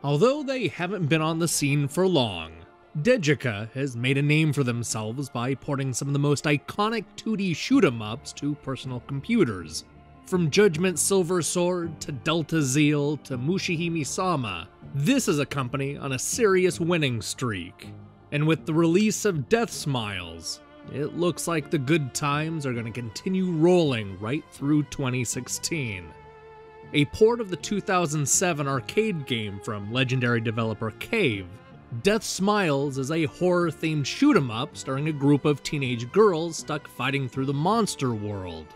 Although they haven't been on the scene for long, Dejica has made a name for themselves by porting some of the most iconic 2D shoot-em-ups to personal computers. From Judgment Silver Sword to Delta Zeal to Mushihime Sama, this is a company on a serious winning streak. And with the release of Deathsmiles, it looks like the good times are going to continue rolling right through 2016. A port of the 2007 arcade game from legendary developer Cave, Deathsmiles is a horror-themed shoot-em-up starring a group of teenage girls stuck fighting through the monster world.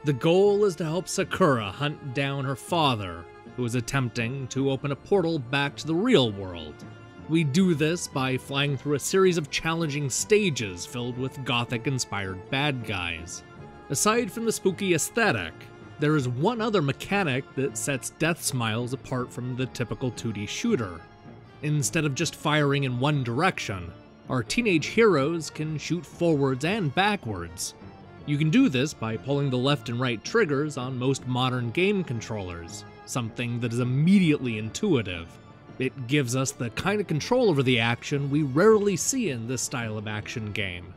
The goal is to help Sakura hunt down her father, who is attempting to open a portal back to the real world. We do this by flying through a series of challenging stages filled with gothic-inspired bad guys. Aside from the spooky aesthetic, there is one other mechanic that sets Deathsmiles apart from the typical 2D shooter. Instead of just firing in one direction, our teenage heroes can shoot forwards and backwards. You can do this by pulling the left and right triggers on most modern game controllers, something that is immediately intuitive. It gives us the kind of control over the action we rarely see in this style of action game.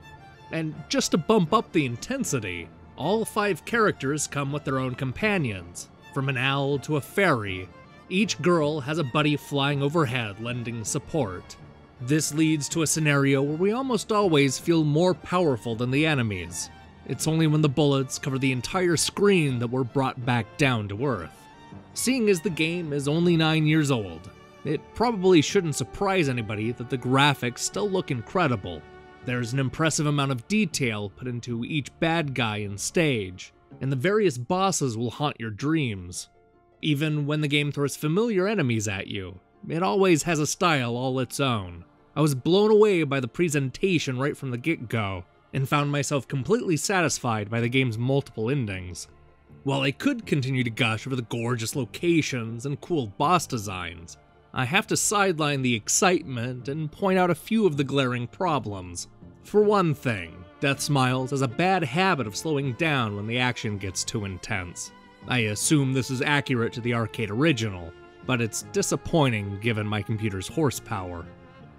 And just to bump up the intensity, all 5 characters come with their own companions, from an owl to a fairy. Each girl has a buddy flying overhead lending support. This leads to a scenario where we almost always feel more powerful than the enemies. It's only when the bullets cover the entire screen that we're brought back down to earth. Seeing as the game is only 9 years old, it probably shouldn't surprise anybody that the graphics still look incredible. There's an impressive amount of detail put into each bad guy and stage, and the various bosses will haunt your dreams. Even when the game throws familiar enemies at you, it always has a style all its own. I was blown away by the presentation right from the get-go, and found myself completely satisfied by the game's multiple endings. While I could continue to gush over the gorgeous locations and cool boss designs, I have to sideline the excitement and point out a few of the glaring problems. For one thing, Deathsmiles has a bad habit of slowing down when the action gets too intense. I assume this is accurate to the arcade original, but it's disappointing given my computer's horsepower.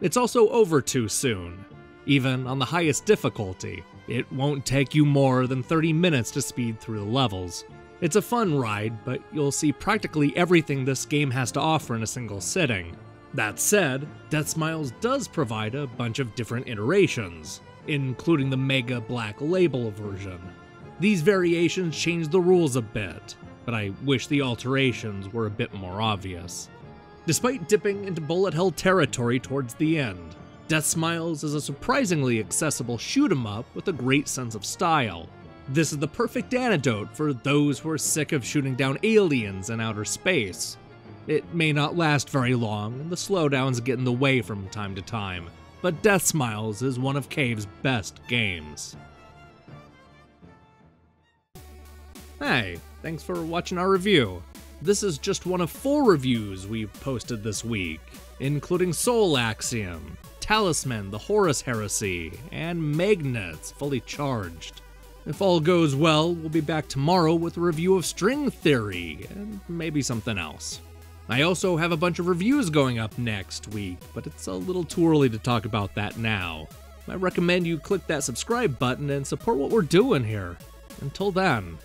It's also over too soon. Even on the highest difficulty, it won't take you more than 30 minutes to speed through the levels. It's a fun ride, but you'll see practically everything this game has to offer in a single sitting. That said, Deathsmiles does provide a bunch of different iterations, including the Mega Black Label version. These variations change the rules a bit, but I wish the alterations were a bit more obvious. Despite dipping into bullet hell territory towards the end, Deathsmiles is a surprisingly accessible shoot-em-up with a great sense of style. This is the perfect antidote for those who are sick of shooting down aliens in outer space. It may not last very long, and the slowdowns get in the way from time to time, but Deathsmiles is one of Cave's best games. Hey, thanks for watching our review. This is just one of 4 reviews we've posted this week, including Soul Axiom, Talisman, the Horus Heresy, and Magnets, Fully Charged. If all goes well, we'll be back tomorrow with a review of String Theory, and maybe something else. I also have a bunch of reviews going up next week, but it's a little too early to talk about that now. I recommend you click that subscribe button and support what we're doing here. Until then.